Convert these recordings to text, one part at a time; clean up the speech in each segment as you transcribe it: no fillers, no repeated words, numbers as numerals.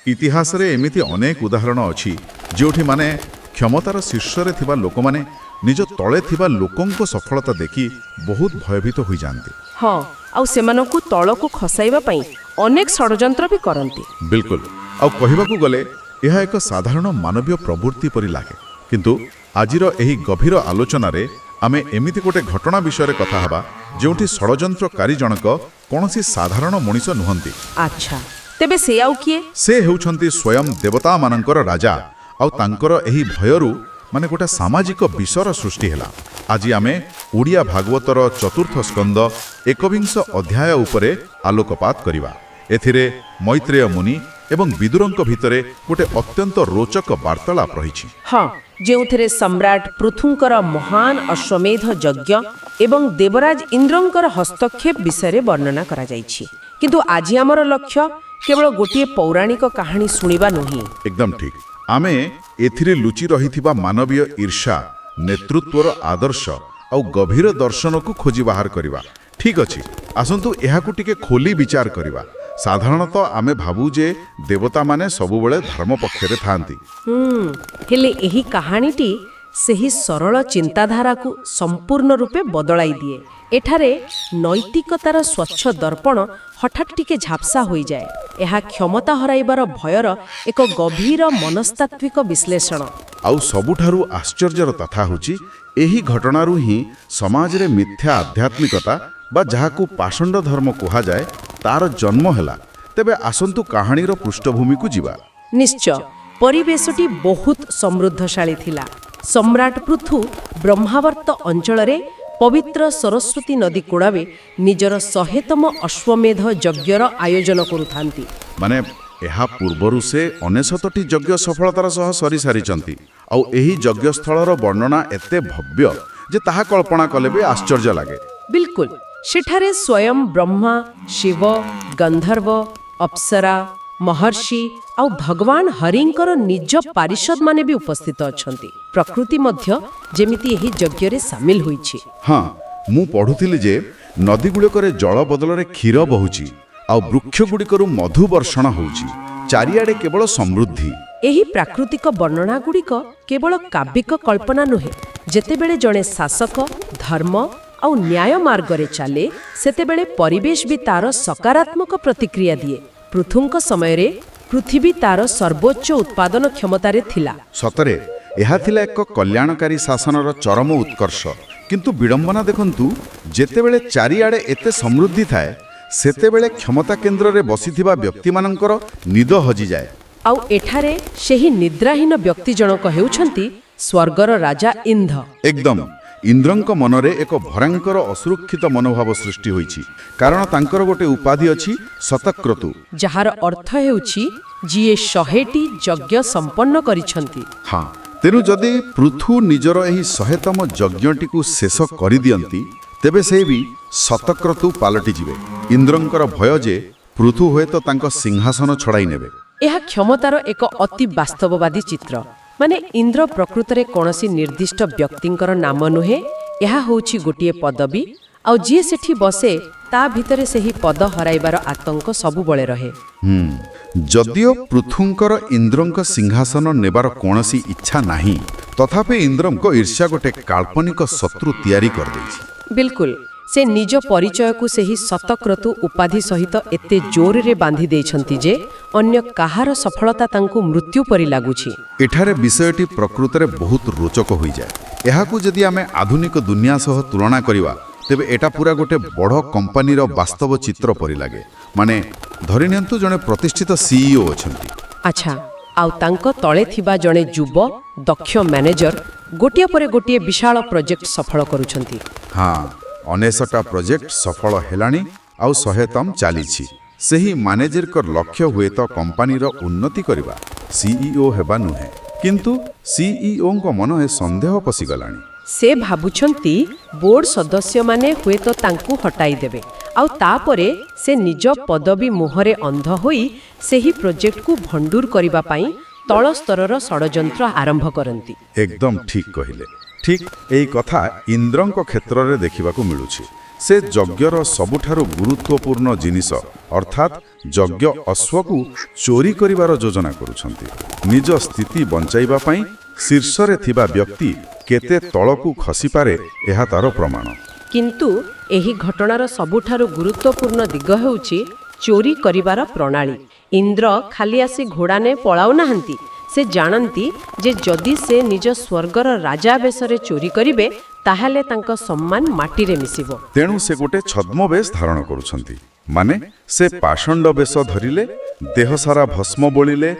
इतिहास रे एमिति अनेक उदाहरण अछि जोठी माने क्षमतार शीर्ष रे थिबा लोक माने निज तळे थिबा लोकंको सफलता देखि बहुत भयभीत होई जानते। हाँ आउ सेमानकु तळकु खसाइबा पई अनेक षडयंत्र भी करंती। बिल्कुल आउ कहिबाकू गले यह एक साधारण मानवीय प्रवृत्ति परि लागे, किंतु आजिर एही गभीर आलोचना रे आमे एमिति गोटे घटना विषय रे कथा हबा जोठी षडयंत्रकारी जनक कोनोसी साधारण मनुष्य नुहंती। अच्छा तेबे से आउ किए? से हेउछंती स्वयं देवता मानकर राजा आउ तांकर एही भयरु माने गोटे सामाजिक विषर सृष्टि हैला। आज आमे ओडिया भागवतर चतुर्थ स्कंद 21 अध्याय उपरे आलोकपात करिवा। एथिरे मैत्रेय मुनि एवं विदुरंक भितरे गोटे अत्यंत रोचक वार्तालाप रहिछि। हाँ जेउथिरे सम्राट पृथुंकर महान अश्वमेध यज्ञ एवं देवराज इंद्रंकर हस्तक्षेप विषय वर्णना करा जाइछि। किंतु आज आमर लक्ष्य केवल गोटे पौराणिक कहानी सुनिबा नही। एकदम ठीक। आमे एथिरे लुचि रहिथिबा मानवीय ईर्षा, नेतृत्वर आदर्श आउ गभीर दर्शन को खोजी बाहर करिवा। ठीक अछि, आसंतु एहाकु टिके खोली विचार करिवा। साधारणतः आमे भाबू जे देवता माने सबुबेले धर्म पक्षरे थांती। हेले एही कहानीटी सेही सरल चिंताधारा को संपूर्ण रूपे बदलाई दिए। एठारे नैतिकतार स्वच्छ दर्पण हठात टिके झापसा होई जाए। एहा क्षमता हराइबार भयर एक गभीर मनस्तात्विक विश्लेषण। आउ सबुठारु आश्चर्यर तथा होची एही घटनारु ही समाज रे मिथ्या आध्यात्मिकता बा जहाकू पाषंड धर्म कहा जाए तार जन्म हैला। तेबे आसंतु कहानीर पृष्ठभूमि को जीवा। निश्चय परिवेशटी बहुत समृद्धशाली थिला। सम्राट पृथु ब्रह्मावर्त अंचल रे पवित्र सरस्वती नदी कूड़ावे निजर 100तम अश्वमेध यज्ञर आयोजन करुथांती। माने एहा पूर्वरु से 99टी यज्ञ सफलतार सह सरी सारिचंती। आउ एही यज्ञ स्थलर वर्णना एते भव्य जे ताहा कल्पना कले भी आश्चर्य लागे। बिल्कुल सेठारे स्वयं ब्रह्मा, शिव, गंधर्व, अप्सरा, महर्षि आउ भगवान हरिंकर निज पारिषद माने भी उपस्थित अछंती। प्रकृति मध्य जेमिति एही यज्ञ रे शामिल होईछि। हाँ मु पढुथिली जे नदी गुड़िकर जल बदल रे क्षीर बहुची आउ वृक्ष गुड़िकर मधु वर्षण होउची। चारियाडे केवल समृद्धि। एही प्राकृतिक वर्णना गुड़िक केवल काव्यिक कल्पना नुहे। जेतेबेले जणे शासक धर्म आउ न्याय मार्ग रे चाले सेतेबेले परिवेश भी तार सकारात्मक प्रतिक्रिया दिए। पृथुंक समय रे पृथ्वी तार सर्वोच्च उत्पादन क्षमता रे थिला। सतरे एहा थिला एक कल्याणकारी शासनर चरम उत्कर्ष। किंतु विडंबना देखंतु जेतेबेले चारियाडे एते समृद्धि थाए सेतेबेले क्षमता केंद्र रे बसिथिबा व्यक्ति मानकर निद हजि जाए। आउ एठारे सेही निद्राहीन व्यक्ति जनक हेउछंती स्वर्गर राजा इंद्र। एकदम इंद्रंक मनरे एक भयंकर असुरक्षित मनोभाव सृष्टि होईछि। कारण तांकर गोटे उपाधि अछि शतक्रतु, जहार अर्थ हेउछि जिए 100टी यज्ञ संपन्न करिछंती। हाँ तेनु जदि पृथु निजर एही 100तम यज्ञटी को शेष करि दियंती तेबे से भी शतक्रतु पालटि जिवे। इंद्रंकर भय जे पृथु हुए तो तांको सिंहासन छड़ाई नेबे। एहा क्षमतार एक अति वास्तववादी चित्र। माने इंद्र प्रकृतरे कोनोसी निर्दिष्ट व्यक्तिंकर नाम नुहे। एहा होउछि गोटिए पदवी आउ जे सेठी बसे ता भितरे सेही पद हराइबार आतंक सबु बळे रहे। जदियो पृथुंकर इंद्रंक सिंहासन नेबार कोनोसी इच्छा नाही तथापि इंद्रंक ईर्ष्या गोटे काल्पनिक शत्रु तैयारी कर दैछि। बिल्कुल से निज परिचय को सेही शतक्रतु उपाधि सहित एते जोर रे बांधी देछंती जे अन्य काहार सफलता तांकु मृत्यु परि लागुछि। एठारे विषयटी प्रकृतरे बहुत रोचक होई जाय। एहाकु जदि आमे आधुनिक दुनिया सह तुलना करिवा तेबे एटा पूरा गोटे बड़ कंपनीर वास्तव चित्र परि लागे। माने धरि नियंतु जने प्रतिष्ठित सीईओ अछंती। अच्छा आउ तांको तळे थिबा जने जुब दक्ष मैनेजर गोटिया परे गोटिए विशाल प्रोजेक्ट सफल करूछंती। हाँ 19टा प्रोजेक्ट सफल हेलानी आउ 100तम चालीछि। सेही मैनेजर कर लक्ष्य हुए तो कंपनीर उन्नति करिबा, सीईओ हेबा नुहे। किंतु सीईओ को मन हे संदेह पसी गलानी। से भाबुछंती बोर्ड सदस्य माने हुए तो तांकु हटाई देबे आउ तापरे से निज पदवी मुहरे अंध होई सेही प्रोजेक्ट को भंडूर करिबा पई तळ स्तरर षडयंत्र आरंभ करंती। एकदम ठीक कहिले। ठीक एई कथा इंद्रंक क्षेत्र रे देखिबाकू मिलुछि। ସେ ଯଜ୍ଞର ସବୁଠାରୁ ଗୁରୁତ୍ୱପୂର୍ଣ୍ଣ ଜିନିଷ ଅର୍ଥାତ୍ ଯଜ୍ଞ ଅଶ୍ୱକୁ ଚୋରି କରିବାର ଯୋଜନା କରୁଛନ୍ତି। ନିଜ ସ୍ଥିତି ବଞ୍ଚାଇବା ପାଇଁ ଶୀର୍ଷରେ ଥିବା ବ୍ୟକ୍ତି କେତେ ତଳକୁ ଖସିପାରେ ଏହା ତାର ପ୍ରମାଣ। କିନ୍ତୁ ଏହି ଘଟଣାର ସବୁଠାରୁ ଗୁରୁତ୍ୱପୂର୍ଣ୍ଣ ଦିଗ ହେଉଛି ଚୋରି କରିବାର ପ୍ରଣାଳୀ। ଇନ୍ଦ୍ର ଖାଲି ଆସି ଘୋଡ଼ା ନେଇ ପଳାଉନାହାନ୍ତି। ସେ ଜାଣନ୍ତି ଯେ ଯଦି ସେ ନିଜ ସ୍ୱର୍ଗର ରାଜା ବେଶରେ ଚୋରି କରିବେ ତାହେଲେ ତାଙ୍କ ସମ୍ମାନ ମାଟିରେ ମିଶିବ। ତେଣୁ ସେ ଗୋଟେ ଛଦ୍ମବେଶ ଧାରଣ କରୁଛନ୍ତି। ମାନେ ସେ ପାଷଣ୍ଡ ବେଶ ଧରିଲେ, ଦେହ ସାରା ଭସ୍ମ ବୋଳିଲେ,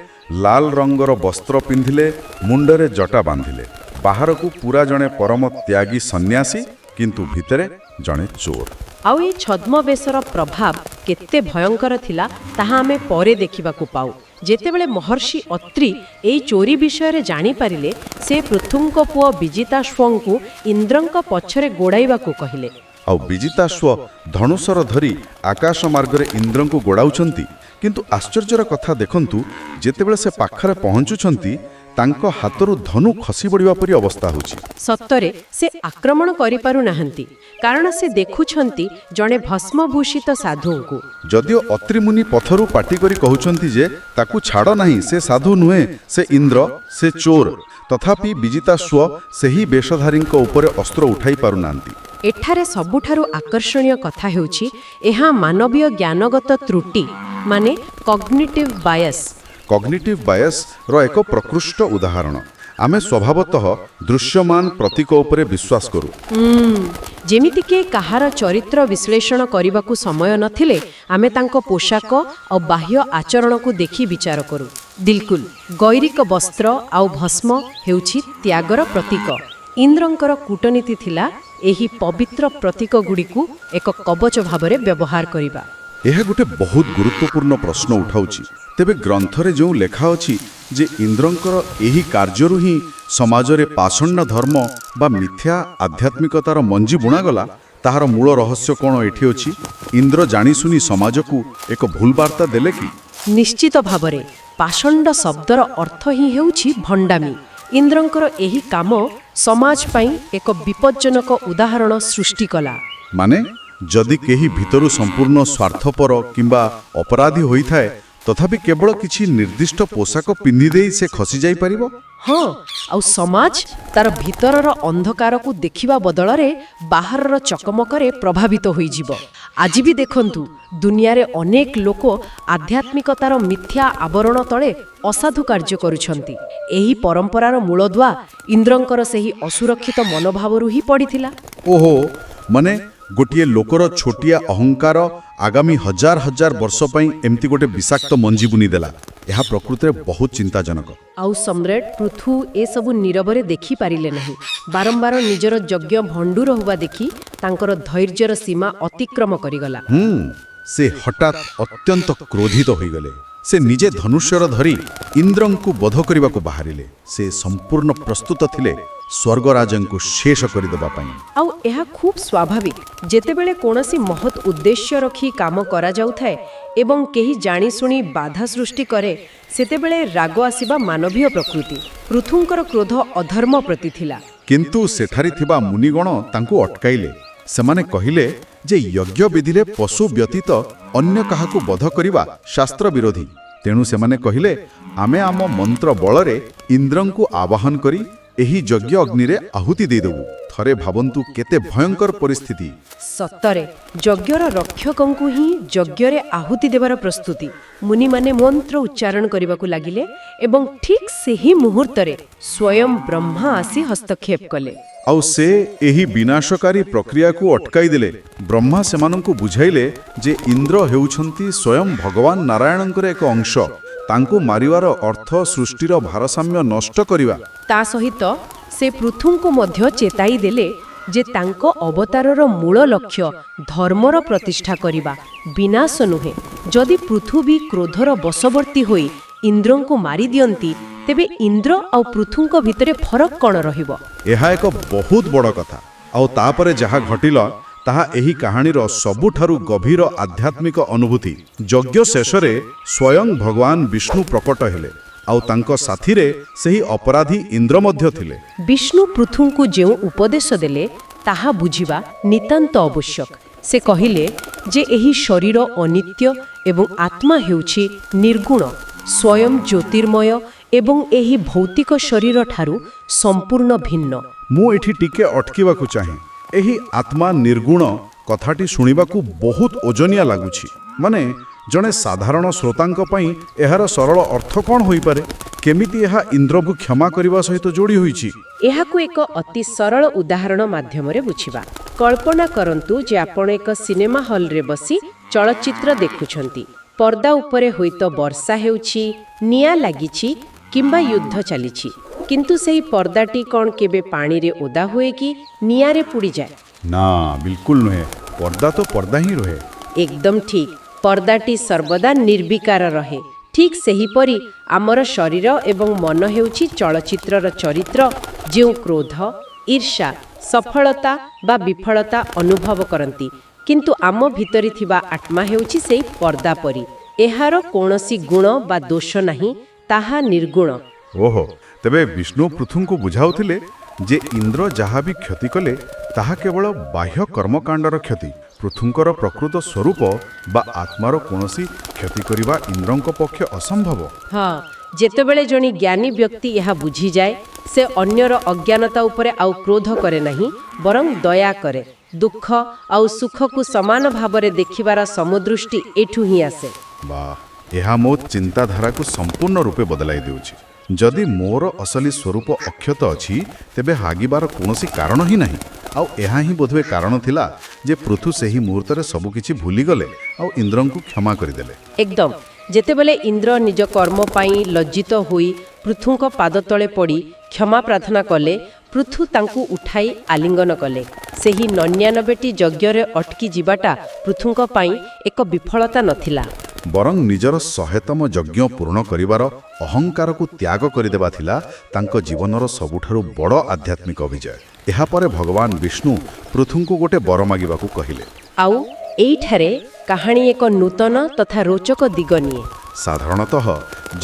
ଲାଲ ରଙ୍ଗର ବସ୍ତ୍ର ପିନ୍ଧିଲେ, ମୁଣ୍ଡରେ ଜଟା ବାନ୍ଧିଲେ। ବାହାରକୁ ପୁରା ଜଣେ ପରମ ତ୍ୟାଗୀ ସନ୍ନ୍ୟାସୀ, କିନ୍ତୁ ଭିତରେ ଜଣେ ଚୋର। ଆଉ ଏହି ଛଦ୍ମବେଶର ପ୍ରଭାବ କେତେ ଭୟଙ୍କର ଥିଲା ତାହା ଆମେ ପରେ ଦେଖିବାକୁ ପାଉ। ଯେତେବେଳେ ମହର୍ଷି ଅତ୍ରି ଏହି ଚୋରି ବିଷୟରେ ଜାଣିପାରିଲେ, ସେ ପୃଥୁଙ୍କ ପୁଅ ବିଜିତାଶ୍ୱଙ୍କୁ ଇନ୍ଦ୍ରଙ୍କ ପଛରେ ଗୋଡ଼ାଇବାକୁ କହିଲେ। ଆଉ ବିଜିତାଶ୍ୱ ଧନୁଶର ଧରି ଆକାଶ ମାର୍ଗରେ ଇନ୍ଦ୍ରଙ୍କୁ ଗୋଡ଼ାଉଛନ୍ତି। କିନ୍ତୁ ଆଶ୍ଚର୍ଯ୍ୟର କଥା ଦେଖନ୍ତୁ, ଯେତେବେଳେ ସେ ପାଖରେ ପହଞ୍ଚୁଛନ୍ତି ତାଙ୍କ ହାତରୁ ଧନୁ ଖସି ପଡ଼ିବା ପରି ଅବସ୍ଥା ହେଉଛି। ସତରେ ସେ ଆକ୍ରମଣ କରିପାରୁନାହାନ୍ତି, କାରଣ ସେ ଦେଖୁଛନ୍ତି ଜଣେ ଭସ୍ମଭୂଷିତ ସାଧୁଙ୍କୁ। ଯଦିଓ ଅତ୍ରିମୁନି ପଥରୁ ପାଟି କରି କହୁଛନ୍ତି ଯେ ତାକୁ ଛାଡ଼ ନାହିଁ, ସେ ସାଧୁ ନୁହେଁ, ସେ ଇନ୍ଦ୍ର, ସେ ଚୋର, ତଥାପି ବିଜିତାଶ୍ୱ ସେହି ବେଶଧାରୀଙ୍କ ଉପରେ ଅସ୍ତ୍ର ଉଠାଇ ପାରୁନାହାନ୍ତି। ଏଠାରେ ସବୁଠାରୁ ଆକର୍ଷଣୀୟ କଥା ହେଉଛି ଏହା ମାନବୀୟ ଜ୍ଞାନଗତ ତ୍ରୁଟି, ମାନେ କଗ୍ନିଟିଭ୍ ବାୟସ୍। କଗ୍ନିଟିଭ୍ ବାୟସ୍ର ଏକ ପ୍ରକୃଷ୍ଟ ଉଦାହରଣ। ଆମେ ସ୍ୱଭାବତଃ ଦୃଶ୍ୟମାନ ପ୍ରତୀକ ଉପରେ ବିଶ୍ୱାସ କରୁ। ଯେମିତିକି କାହାର ଚରିତ୍ର ବିଶ୍ଳେଷଣ କରିବାକୁ ସମୟ ନଥିଲେ ଆମେ ତାଙ୍କ ପୋଷାକ ଆଉ ବାହ୍ୟ ଆଚରଣକୁ ଦେଖି ବିଚାର କରୁ। ବିଲକୁଲ ଗୈରିକ ବସ୍ତ୍ର ଆଉ ଭସ୍ମ ହେଉଛି ତ୍ୟାଗର ପ୍ରତୀକ। ଇନ୍ଦ୍ରଙ୍କର କୂଟନୀତି ଥିଲା ଏହି ପବିତ୍ର ପ୍ରତୀକଗୁଡ଼ିକୁ ଏକ କବଚ ଭାବରେ ବ୍ୟବହାର କରିବା। ଏହା ଗୋଟେ ବହୁତ ଗୁରୁତ୍ୱପୂର୍ଣ୍ଣ ପ୍ରଶ୍ନ ଉଠାଉଛି। ତେବେ ଗ୍ରନ୍ଥରେ ଯେଉଁ ଲେଖା ଅଛି ଯେ ଇନ୍ଦ୍ରଙ୍କର ଏହି କାର୍ଯ୍ୟରୁ ହିଁ ସମାଜରେ ପାଷଣ୍ଡ ଧର୍ମ ବା ମିଥ୍ୟା ଆଧ୍ୟାତ୍ମିକତାର ମଞ୍ଜି ବୁଣାଗଲା, ତାହାର ମୂଳ ରହସ୍ୟ କ'ଣ ଏଠି ଅଛି? ଇନ୍ଦ୍ର ଜାଣିଶୁଣି ସମାଜକୁ ଏକ ଭୁଲ ବାର୍ତ୍ତା ଦେଲେ କି? ନିଶ୍ଚିତ ଭାବରେ ପାଷଣ୍ଡ ଶବ୍ଦର ଅର୍ଥ ହିଁ ହେଉଛି ଭଣ୍ଡାମି। ଇନ୍ଦ୍ରଙ୍କର ଏହି କାମ ସମାଜ ପାଇଁ ଏକ ବିପଜ୍ଜନକ ଉଦାହରଣ ସୃଷ୍ଟି କଲା। ମାନେ ଯଦି କେହି ଭିତରୁ ସମ୍ପୂର୍ଣ୍ଣ ସ୍ୱାର୍ଥପର କିମ୍ବା ଅପରାଧୀ ହୋଇଥାଏ, ତଥାପି କେବଳ କିଛି ନିର୍ଦ୍ଦିଷ୍ଟ ପୋଷାକ ପିନ୍ଧିଦେଇ ସେ ଖସି ଯାଇପାରିବ। ହଁ, ଆଉ ସମାଜ ତାର ଭିତରର ଅନ୍ଧକାରକୁ ଦେଖିବା ବଦଳରେ ବାହାରର ଚକମକରେ ପ୍ରଭାବିତ ହୋଇଯିବ। ଆଜି ବି ଦେଖନ୍ତୁ, ଦୁନିଆରେ ଅନେକ ଲୋକ ଆଧ୍ୟାତ୍ମିକତାର ମିଥ୍ୟା ଆବରଣ ତଳେ ଅସାଧୁ କାର୍ଯ୍ୟ କରୁଛନ୍ତି। ଏହି ପରମ୍ପରାର ମୂଳଦୁଆ ଇନ୍ଦ୍ରଙ୍କର ସେହି ଅସୁରକ୍ଷିତ ମନୋଭାବରୁ ହିଁ ପଡ଼ିଥିଲା। ଓହୋ, ମାନେ ଗୋଟିଏ ଲୋକର ଛୋଟିଆ ଅହଙ୍କାର ଆଗାମୀ ହଜାର ହଜାର ବର୍ଷ ପାଇଁ ଏମିତି ଗୋଟେ ବିଷାକ୍ତ ମଞ୍ଜି ବୁଣିଦେଲା। ଏହା ପ୍ରକୃତରେ ବହୁତ ଚିନ୍ତାଜନକ। ଆଉ ସମ୍ରାଟ ପୃଥୁ ଏସବୁ ନୀରବରେ ଦେଖିପାରିଲେ ନାହିଁ। ବାରମ୍ବାର ନିଜର ଯଜ୍ଞ ଭଣ୍ଡୁର ହେବା ଦେଖି ତାଙ୍କର ଧୈର୍ଯ୍ୟର ସୀମା ଅତିକ୍ରମ କରିଗଲା। ସେ ହଠାତ୍ ଅତ୍ୟନ୍ତ କ୍ରୋଧିତ ହୋଇଗଲେ। ସେ ନିଜେ ଧନୁଷ୍ୟର ଧରି ଇନ୍ଦ୍ରଙ୍କୁ ବଧ କରିବାକୁ ବାହାରିଲେ। ସେ ସମ୍ପୂର୍ଣ୍ଣ ପ୍ରସ୍ତୁତ ଥିଲେ ସ୍ୱର୍ଗରାଜଙ୍କୁ ଶେଷ କରିଦେବା ପାଇଁ। ଆଉ ଏହା ଖୁବ୍ ସ୍ୱାଭାବିକ। ଯେତେବେଳେ କୌଣସି ମହତ୍ ଉଦ୍ଦେଶ୍ୟ ରଖି କାମ କରାଯାଉଥାଏ ଏବଂ କେହି ଜାଣିଶୁଣି ବାଧା ସୃଷ୍ଟି କରେ, ସେତେବେଳେ ରାଗ ଆସିବା ମାନବୀୟ ପ୍ରକୃତି। ପୃଥୁଙ୍କର କ୍ରୋଧ ଅଧର୍ମ ପ୍ରତି ଥିଲା। କିନ୍ତୁ ସେଠାରେ ଥିବା ମୁନିଗଣ ତାଙ୍କୁ ଅଟକାଇଲେ। ସେମାନେ କହିଲେ ଯେ ଯଜ୍ଞ ବିଧିରେ ପଶୁ ବ୍ୟତୀତ ଅନ୍ୟ କାହାକୁ ବଧ କରିବା ଶାସ୍ତ୍ର ବିରୋଧୀ। ତେଣୁ ସେମାନେ କହିଲେ, ଆମେ ଆମ ମନ୍ତ୍ର ବଳରେ ଇନ୍ଦ୍ରଙ୍କୁ ଆବାହନ କରି ଏହି ଯଜ୍ଞ ଅଗ୍ନିରେ ଆହୁତି ଦେଇଦେବୁ। ଥରେ ଭାବନ୍ତୁ କେତେ ଭୟଙ୍କର ପରିସ୍ଥିତି। ସତରେ ଯଜ୍ଞର ରକ୍ଷକଙ୍କୁ ହିଁ ଯଜ୍ଞରେ ଆହୁତି ଦେବାର ପ୍ରସ୍ତୁତି। ମୁନିମାନେ ମନ୍ତ୍ର ଉଚ୍ଚାରଣ କରିବାକୁ ଲାଗିଲେ ଏବଂ ଠିକ୍ ସେହି ମୁହୂର୍ତ୍ତରେ ସ୍ୱୟଂ ବ୍ରହ୍ମା ଆସି ହସ୍ତକ୍ଷେପ କଲେ। ଆଉ ସେ ଏହି ବିନାଶକାରୀ ପ୍ରକ୍ରିୟାକୁ ଅଟକାଇ ଦେଲେ। ବ୍ରହ୍ମା ସେମାନଙ୍କୁ ବୁଝାଇଲେ ଯେ ଇନ୍ଦ୍ର ହେଉଛନ୍ତି ସ୍ୱୟଂ ଭଗବାନ ନାରାୟଣଙ୍କର ଏକ ଅଂଶ। ତାଙ୍କୁ ମାରିବାର ଅର୍ଥ ସୃଷ୍ଟିର ଭାରସାମ୍ୟ ନଷ୍ଟ କରିବା। ତା ସହିତ ସେ ପୃଥୁଙ୍କୁ ମଧ୍ୟ ଚେତାଇ ଦେଲେ ଯେ ତାଙ୍କ ଅବତାରର ମୂଳ ଲକ୍ଷ୍ୟ ଧର୍ମର ପ୍ରତିଷ୍ଠା କରିବା, ବିନାଶ ନୁହେଁ। ଯଦି ପୃଥୁବୀ କ୍ରୋଧର ବଶବର୍ତ୍ତୀ ହୋଇ ଇନ୍ଦ୍ରଙ୍କୁ ମାରିଦିଅନ୍ତି, ତେବେ ଇନ୍ଦ୍ର ଆଉ ପୃଥୁଙ୍କ ଭିତରେ ଫରକ କ'ଣ ରହିବ? ଏହା ଏକ ବହୁତ ବଡ଼ କଥା। ଆଉ ତାପରେ ଯାହା ଘଟିଲ ତାହା ଏହି କାହାଣୀର ସବୁଠାରୁ ଗଭୀର ଆଧ୍ୟାତ୍ମିକ ଅନୁଭୂତି। ଯଜ୍ଞ ଶେଷରେ ସ୍ୱୟଂ ଭଗବାନ ବିଷ୍ଣୁ ପ୍ରକଟ ହେଲେ, ଆଉ ତାଙ୍କ ସାଥିରେ ସେହି ଅପରାଧୀ ଇନ୍ଦ୍ର ମଧ୍ୟ ଥିଲେ। ବିଷ୍ଣୁ ପୃଥୁଙ୍କୁ ଯେଉଁ ଉପଦେଶ ଦେଲେ ତାହା ବୁଝିବା ନିତାନ୍ତ ଆବଶ୍ୟକ। ସେ କହିଲେ ଯେ ଏହି ଶରୀର ଅନିତ୍ୟ ଏବଂ ଆତ୍ମା ହେଉଛି ନିର୍ଗୁଣ, ସ୍ୱୟଂ ଜ୍ୟୋତିର୍ମୟ ଏବଂ ଏହି ଭୌତିକ ଶରୀର ଠାରୁ ସମ୍ପୂର୍ଣ୍ଣ ଭିନ୍ନ। ମୁଁ ଏଠି ଟିକେ ଅଟକିବାକୁ ଚାହେଁ। ଏହି ଆତ୍ମା ନିର୍ଗୁଣ କଥାଟି ଶୁଣିବାକୁ ବହୁତ ଓଜନିଆ ଲାଗୁଛି। ମାନେ ଜଣେ ସାଧାରଣ ଶ୍ରୋତାଙ୍କ ପାଇଁ ଏହାର ସରଳ ଅର୍ଥ କ'ଣ ହୋଇପାରେ? କେମିତି ଏହା ଇନ୍ଦ୍ରକୁ କ୍ଷମା କରିବା ସହିତ ଯୋଡ଼ି ହୋଇଛି? ଏହାକୁ ଏକ ଅତି ସରଳ ଉଦାହରଣ ମାଧ୍ୟମରେ ବୁଝିବା। କଳ୍ପନା କରନ୍ତୁ ଯେ ଆପଣ ଏକ ସିନେମା ହଲ୍ରେ ବସି ଚଳଚ୍ଚିତ୍ର ଦେଖୁଛନ୍ତି। ପର୍ଦ୍ଦା ଉପରେ ହୁଏତ ବର୍ଷା ହେଉଛି, ନିଆଁ ଲାଗିଛି କିମ୍ବା ଯୁଦ୍ଧ ଚାଲିଛି, କିନ୍ତୁ ସେହି ପର୍ଦ୍ଦାଟି କ'ଣ କେବେ ପାଣିରେ ଓଦା ହୁଏ କି ନିଆଁରେ ପୋଡ଼ିଯାଏ? ନା, ବିଲକୁଲ ନୁହେଁ। ପର୍ଦ୍ଦା ତ ପର୍ଦ୍ଦା ହିଁ ରୁହେ। ଏକଦମ ଠିକ୍। ପର୍ଦ୍ଦାଟି ସର୍ବଦା ନିର୍ବିକାର ରହେ। ଠିକ୍ ସେହିପରି ଆମର ଶରୀର ଏବଂ ମନ ହେଉଛି ଚଳଚ୍ଚିତ୍ରର ଚରିତ୍ର, ଯେଉଁ କ୍ରୋଧ, ଈର୍ଷା, ସଫଳତା ବା ବିଫଳତା ଅନୁଭବ କରନ୍ତି। କିନ୍ତୁ ଆମ ଭିତରେ ଥିବା ଆତ୍ମା ହେଉଛି ସେହି ପର୍ଦ୍ଦା ପରି। ଏହାର କୌଣସି ଗୁଣ ବା ଦୋଷ ନାହିଁ, ତାହା ନିର୍ଗୁଣ। ଓହୋ, ତେବେ ବିଷ୍ଣୁ ପୃଥୁଙ୍କୁ ବୁଝାଉଥିଲେ ଯେ ଇନ୍ଦ୍ର ଯାହା ବି କ୍ଷତି କଲେ ତାହା କେବଳ ବାହ୍ୟ କର୍ମକାଣ୍ଡର କ୍ଷତି। ପୃଥୁଙ୍କର ପ୍ରକୃତ ସ୍ୱରୂପ ବା ଆତ୍ମାର କୌଣସି କ୍ଷତି କରିବା ଇନ୍ଦ୍ରଙ୍କ ପକ୍ଷେ ଅସମ୍ଭବ। ହଁ, ଯେତେବେଳେ ଜଣେ ଜ୍ଞାନୀ ବ୍ୟକ୍ତି ଏହା ବୁଝିଯାଏ, ସେ ଅନ୍ୟର ଅଜ୍ଞାନତା ଉପରେ ଆଉ କ୍ରୋଧ କରେ ନାହିଁ, ବରଂ ଦୟା କରେ। ଦୁଃଖ ଆଉ ସୁଖକୁ ସମାନ ଭାବରେ ଦେଖିବାର ସମଦୃଷ୍ଟି ଏଠୁ ହିଁ ଆସେ। ବା, ଏହା ମୋ ଚିନ୍ତାଧାରାକୁ ସମ୍ପୂର୍ଣ୍ଣ ରୂପେ ବଦଳାଇ ଦେଉଛି। ଯଦି ମୋର ଅସଲି ସ୍ୱରୂପ ଅକ୍ଷତ ଅଛି, ତେବେ ହାଗିବାର କୌଣସି କାରଣ ହିଁ ନାହିଁ। ଆଉ ଏହା ହିଁ ବୋଧହୁଏ କାରଣ ଥିଲା ଯେ ପୃଥୁ ସେହି ମୁହୂର୍ତ୍ତରେ ସବୁକିଛି ଭୁଲିଗଲେ ଆଉ ଇନ୍ଦ୍ରଙ୍କୁ କ୍ଷମା କରିଦେଲେ। ଏକଦମ। ଯେତେବେଳେ ଇନ୍ଦ୍ର ନିଜ କର୍ମ ପାଇଁ ଲଜ୍ଜିତ ହୋଇ ପୃଥୁଙ୍କ ପାଦତଳେ ପଡ଼ି କ୍ଷମା ପ୍ରାର୍ଥନା କଲେ, ପୃଥୁ ତାଙ୍କୁ ଉଠାଇ ଆଲିଙ୍ଗନ କଲେ। ସେହି 99ଟି ଯଜ୍ଞରେ ଅଟକି ଯିବାଟା ପୃଥୁଙ୍କ ପାଇଁ ଏକ ବିଫଳତା ନଥିଲା, ବରଂ ନିଜର 100ତମ ଯଜ୍ଞ ପୂର୍ଣ୍ଣ କରିବାର ଅହଙ୍କାରକୁ ତ୍ୟାଗ କରିଦେବା ଥିଲା ତାଙ୍କ ଜୀବନର ସବୁଠାରୁ ବଡ଼ ଆଧ୍ୟାତ୍ମିକ ଅଭିଜୟ। ଏହାପରେ ଭଗବାନ ବିଷ୍ଣୁ ପୃଥୁଙ୍କୁ ଗୋଟେ ବର ମାଗିବାକୁ କହିଲେ। ଆଉ ଏଇଠାରେ କାହାଣୀ ଏକ ନୂତନ ତଥା ରୋଚକ ଦିଗ ନିଏ। ସାଧାରଣତଃ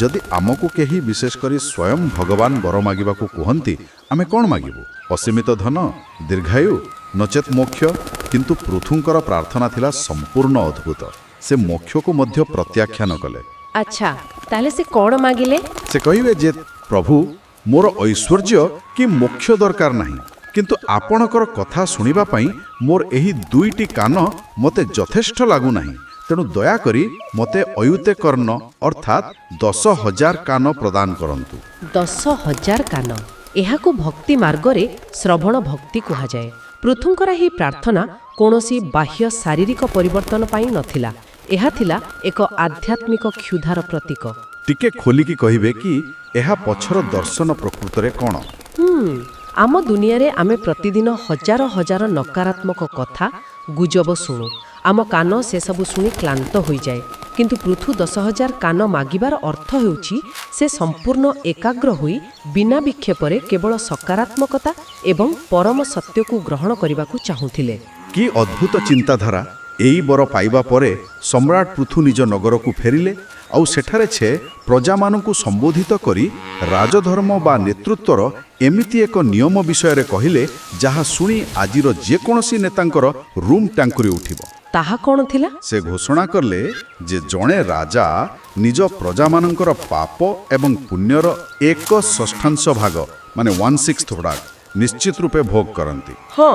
ଯଦି ଆମକୁ କେହି ବିଶେଷ କରି ସ୍ୱୟଂ ଭଗବାନ ବର ମାଗିବାକୁ କୁହନ୍ତି, ଆମେ କ'ଣ ମାଗିବୁ? ଅସୀମିତ ଧନ, ଦୀର୍ଘାୟୁ, ନଚେତ୍ ମୋକ୍ଷ। କିନ୍ତୁ ପୃଥୁଙ୍କର ପ୍ରାର୍ଥନା ଥିଲା ସମ୍ପୂର୍ଣ୍ଣ ଅଦ୍ଭୁତ। ସେ ମୋକ୍ଷକୁ ମଧ୍ୟ ପ୍ରତ୍ୟାଖ୍ୟାନ କଲେ। ଆଚ୍ଛା, ତାହେଲେ ସେ କ'ଣ ମାଗିଲେ? ସେ କହିବେ ଯେ ପ୍ରଭୁ, ମୋର ଐଶ୍ୱର୍ଯ୍ୟ କି ମୋକ୍ଷ ଦରକାର ନାହିଁ, କିନ୍ତୁ ଆପଣଙ୍କର କଥା ଶୁଣିବା ପାଇଁ ମୋର ଏହି 2ଟି କାନ ମୋତେ ଯଥେଷ୍ଟ ଲାଗୁନାହିଁ। ତେଣୁ ଦୟାକରି ମୋତେ ଅୟୁତେ କର୍ଣ୍ଣ ଅର୍ଥାତ୍ 10,000 କାନ ପ୍ରଦାନ କରନ୍ତୁ। 10,000 କାନ, ଏହାକୁ ଭକ୍ତି ମାର୍ଗରେ ଶ୍ରବଣ ଭକ୍ତି କୁହାଯାଏ। ପୃଥୁଙ୍କର ଏହି ପ୍ରାର୍ଥନା କୌଣସି ବାହ୍ୟ ଶାରୀରିକ ପରିବର୍ତ୍ତନ ପାଇଁ ନଥିଲା। ଏହା ଥିଲା ଏକ ଆଧ୍ୟାତ୍ମିକ କ୍ଷୁଧାର ପ୍ରତୀକ। ଟିକେ ଖୋଲିକି କହିବେ କି ଏହା ପଛର ଦର୍ଶନ ପ୍ରକୃତରେ କ'ଣ? ଆମ ଦୁନିଆରେ ଆମେ ପ୍ରତିଦିନ ହଜାର ହଜାର ନକାରାତ୍ମକ କଥା, ଗୁଜବ ଶୁଣୁ। ଆମ କାନ ସେସବୁ ଶୁଣି କ୍ଳାନ୍ତ ହୋଇଯାଏ। କିନ୍ତୁ ପୃଥୁ 10,000 କାନ ମାଗିବାର ଅର୍ଥ ହେଉଛି ସେ ସମ୍ପୂର୍ଣ୍ଣ ଏକାଗ୍ର ହୋଇ ବିନା ବିକ୍ଷେପରେ କେବଳ ସକାରାତ୍ମକତା ଏବଂ ପରମ ସତ୍ୟକୁ ଗ୍ରହଣ କରିବାକୁ ଚାହୁଁଥିଲେ। କି ଅଦ୍ଭୁତ ଚିନ୍ତାଧାରା! ଏହି ବର ପାଇବା ପରେ ସମ୍ରାଟ ପୃଥୁ ନିଜ ନଗରକୁ ଫେରିଲେ ଆଉ ସେଠାରେ ସେ ପ୍ରଜାମାନଙ୍କୁ ସମ୍ବୋଧିତ କରି ରାଜଧର୍ମ ବା ନେତୃତ୍ୱର ଏମିତି ଏକ ନିୟମ ବିଷୟରେ କହିଲେ, ଯାହା ଶୁଣି ଆଜିର ଯେକୌଣସି ନେତାଙ୍କର ରୁମ୍ ଟାଙ୍କୁରି ଉଠିବ। ତାହା କ'ଣ ଥିଲା? ସେ ଘୋଷଣା କଲେ ଯେ ଜଣେ ରାଜା ନିଜ ପ୍ରଜାମାନଙ୍କର ପାପ ଏବଂ ପୁଣ୍ୟର 1/6 ଭାଗ, ମାନେ 1/6 ଭାଗ ନିଶ୍ଚିତ ରୂପେ ଭୋଗ କରନ୍ତି। ହଁ,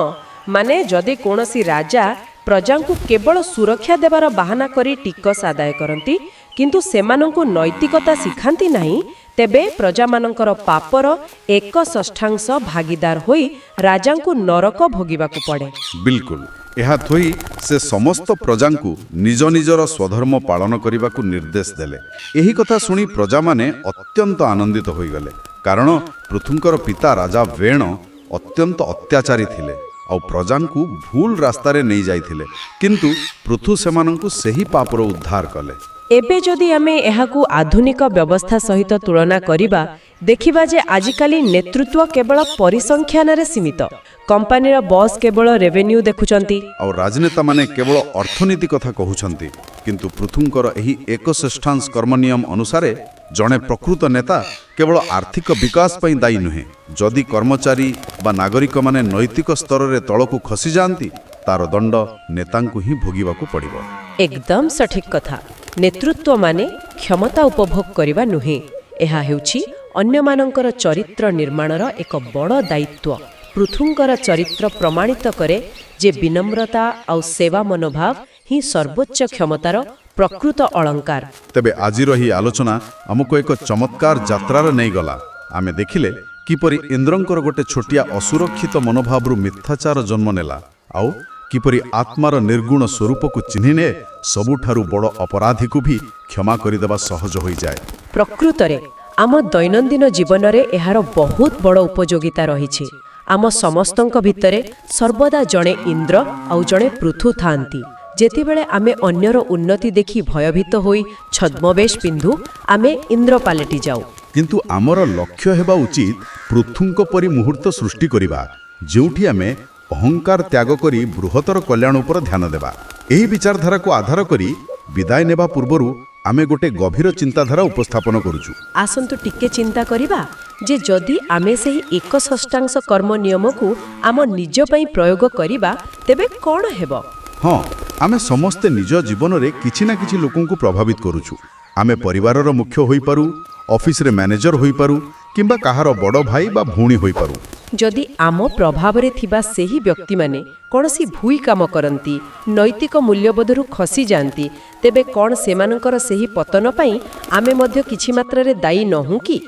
ମାନେ ଯଦି କୌଣସି ରାଜା ପ୍ରଜାଙ୍କୁ କେବଳ ସୁରକ୍ଷା ଦେବାର ବାହାନା କରି ଟିକସ ଆଦାୟ କରନ୍ତି, କିନ୍ତୁ ସେମାନଙ୍କୁ ନୈତିକତା ଶିଖାନ୍ତି ନାହିଁ, ତେବେ ପ୍ରଜାମାନଙ୍କର ପାପର 1/6 ଭାଗିଦାର ହୋଇ ରାଜାଙ୍କୁ ନରକ ଭୋଗିବାକୁ ପଡ଼େ। ବିଲକୁଲ। ଏହା ଥୋଇ ସେ ସମସ୍ତ ପ୍ରଜାଙ୍କୁ ନିଜ ନିଜର ସ୍ୱଧର୍ମ ପାଳନ କରିବାକୁ ନିର୍ଦ୍ଦେଶ ଦେଲେ। ଏହି କଥା ଶୁଣି ପ୍ରଜାମାନେ ଅତ୍ୟନ୍ତ ଆନନ୍ଦିତ ହୋଇଗଲେ, କାରଣ ପୃଥୁଙ୍କର ପିତା ରାଜା ବେଣ ଅତ୍ୟନ୍ତ ଅତ୍ୟାଚାରୀ ଥିଲେ ଆଉ ପ୍ରଜାଙ୍କୁ ଭୁଲ ରାସ୍ତାରେ ନେଇଯାଇଥିଲେ। କିନ୍ତୁ ପୃଥୁ ସେମାନଙ୍କୁ ସେହି ପାପରୁ ଉଦ୍ଧାର କଲେ। ଏବେ ଯଦି ଆମେ ଏହାକୁ ଆଧୁନିକ ବ୍ୟବସ୍ଥା ସହିତ ତୁଳନା କରିବା, ଦେଖିବା ଯେ ଆଜିକାଲି ନେତୃତ୍ୱ କେବଳ ପରିସଂଖ୍ୟାନରେ ସୀମିତ। କମ୍ପାନୀର ବସ୍ କେବଳ ରେଭେନ୍ୟୁ ଦେଖୁଛନ୍ତି ଆଉ ରାଜନେତାମାନେ କେବଳ ଅର୍ଥନୀତି କଥା କହୁଛନ୍ତି। କିନ୍ତୁ ପୃଥୁଙ୍କର ଏହି 1/6 କର୍ମ ନିୟମ ଅନୁସାରେ ଜଣେ ପ୍ରକୃତ ନେତା କେବଳ ଆର୍ଥିକ ବିକାଶ ପାଇଁ ଦାୟୀ ନୁହେଁ। ଯଦି କର୍ମଚାରୀ ବା ନାଗରିକମାନେ ନୈତିକ ସ୍ତରରେ ତଳକୁ ଖସିଯାଆନ୍ତି, ତାର ଦଣ୍ଡ ନେତାଙ୍କୁ ହିଁ ଭୋଗିବାକୁ ପଡ଼ିବ। ଏକଦମ ସଠିକ୍ କଥା। ନେତୃତ୍ୱ ମାନେ କ୍ଷମତା ଉପଭୋଗ କରିବା ନୁହେଁ, ଏହା ହେଉଛି ଅନ୍ୟମାନଙ୍କର ଚରିତ୍ର ନିର୍ମାଣର ଏକ ବଡ଼ ଦାୟିତ୍ୱ। ପୃଥୁଙ୍କର ଚରିତ୍ର ପ୍ରମାଣିତ କରେ ଯେ ବିନମ୍ରତା ଆଉ ସେବା ମନୋଭାବ ହିଁ ସର୍ବୋଚ୍ଚ କ୍ଷମତାର ପ୍ରକୃତ ଅଳଙ୍କାର। ତେବେ ଆଜିର ଏହି ଆଲୋଚନା ଆମକୁ ଏକ ଚମତ୍କାର ଯାତ୍ରାରେ ନେଇଗଲା। ଆମେ ଦେଖିଲେ କିପରି ଇନ୍ଦ୍ରଙ୍କର ଗୋଟେ ଛୋଟିଆ ଅସୁରକ୍ଷିତ ମନୋଭାବରୁ ମିଥ୍ୟାଚାର ଜନ୍ମ ନେଲା, ଆଉ କିପରି ଆତ୍ମାର ନିର୍ଗୁଣ ସ୍ୱରୂପକୁ ଚିହ୍ନିନେ ସବୁଠାରୁ ବଡ଼ ଅପରାଧୀକୁ ବି କ୍ଷମା କରିଦେବା ସହଜ ହୋଇଯାଏ। ପ୍ରକୃତରେ ଆମ ଦୈନନ୍ଦିନ ଜୀବନରେ ଏହାର ବହୁତ ବଡ଼ ଉପଯୋଗିତା ରହିଛି। ଆମ ସମସ୍ତଙ୍କ ଭିତରେ ସର୍ବଦା ଜଣେ ଇନ୍ଦ୍ର ଆଉ ଜଣେ ପୃଥୁ ଥାଆନ୍ତି। ଯେତେବେଳେ ଆମେ ଅନ୍ୟର ଉନ୍ନତି ଦେଖି ଭୟଭୀତ ହୋଇ ଛଦ୍ମବେଶ ପିନ୍ଧୁ, ଆମେ ଇନ୍ଦ୍ର ପାଲଟି ଯାଉ। କିନ୍ତୁ ଆମର ଲକ୍ଷ୍ୟ ହେବା ଉଚିତ ପୃଥୁଙ୍କ ପରି ମୁହୂର୍ତ୍ତ ସୃଷ୍ଟି କରିବା, ଯେଉଁଠି ଆମେ ଅହଙ୍କାର ତ୍ୟାଗ କରି ବୃହତ୍ତର କଲ୍ୟାଣ ଉପରେ ଧ୍ୟାନ ଦେବା। ଏହି ବିଚାରଧାରାକୁ ଆଧାର କରି ବିଦାୟ ନେବା ପୂର୍ବରୁ ଆମେ ଗୋଟେ ଗଭୀର ଚିନ୍ତାଧାରା ଉପସ୍ଥାପନ କରୁଛୁ। ଆସନ୍ତୁ ଟିକେ ଚିନ୍ତା କରିବା ଯେ ଯଦି ଆମେ ସେହି 1/6 କର୍ମ ନିୟମକୁ ଆମ ନିଜ ପାଇଁ ପ୍ରୟୋଗ କରିବା, ତେବେ କ'ଣ ହେବ? ହଁ, ଆମେ ସମସ୍ତେ ନିଜ ଜୀବନରେ କିଛି ନା କିଛି ଲୋକଙ୍କୁ ପ୍ରଭାବିତ କରୁଛୁ। ଆମେ ପରିବାରର ମୁଖ୍ୟ ହୋଇପାରୁ, ଅଫିସରେ ମ୍ୟାନେଜର ହୋଇପାରୁ, କିମ୍ବା କାହାର ବଡ଼ ଭାଇ ବା ଭଉଣୀ ହୋଇପାରୁ। ଯଦି ଆମ ପ୍ରଭାବରେ ଥିବା ସେହି ବ୍ୟକ୍ତିମାନେ କୌଣସି ଭୁଲ କାମ କରନ୍ତି, ନୈତିକ ମୂଲ୍ୟବୋଧରୁ ଖସିଯାଆନ୍ତି, ତେବେ କ'ଣ ସେମାନଙ୍କର ସେହି ପତନ ପାଇଁ ଆମେ ମଧ୍ୟ କିଛି ମାତ୍ରାରେ ଦାୟୀ ନହୁଁ କି?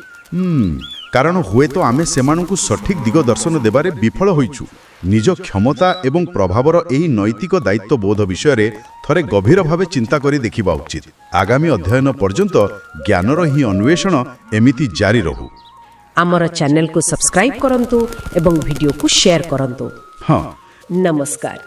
କାରଣ ହୁଏତ ଆମେ ସେମାନଙ୍କୁ ସଠିକ୍ ଦିଗ ଦର୍ଶନ ଦେବାରେ ବିଫଳ ହୋଇଛୁ। ନିଜ କ୍ଷମତା ଏବଂ ପ୍ରଭାବର ଏହି ନୈତିକ ଦାୟିତ୍ୱବୋଧ ବିଷୟରେ ଥରେ ଗଭୀର ଭାବେ ଚିନ୍ତା କରି ଦେଖିବା ଉଚିତ। ଆଗାମୀ ଅଧ୍ୟୟନ ପର୍ଯ୍ୟନ୍ତ ଜ୍ଞାନର ହିଁ ଅନ୍ୱେଷଣ ଏମିତି ଜାରି ରହୁ। ଆମର ଚ୍ୟାନେଲକୁ ସବସ୍କ୍ରାଇବ୍ କରନ୍ତୁ ଏବଂ ଭିଡ଼ିଓକୁ ସେୟାର କରନ୍ତୁ। ହଁ, ନମସ୍କାର।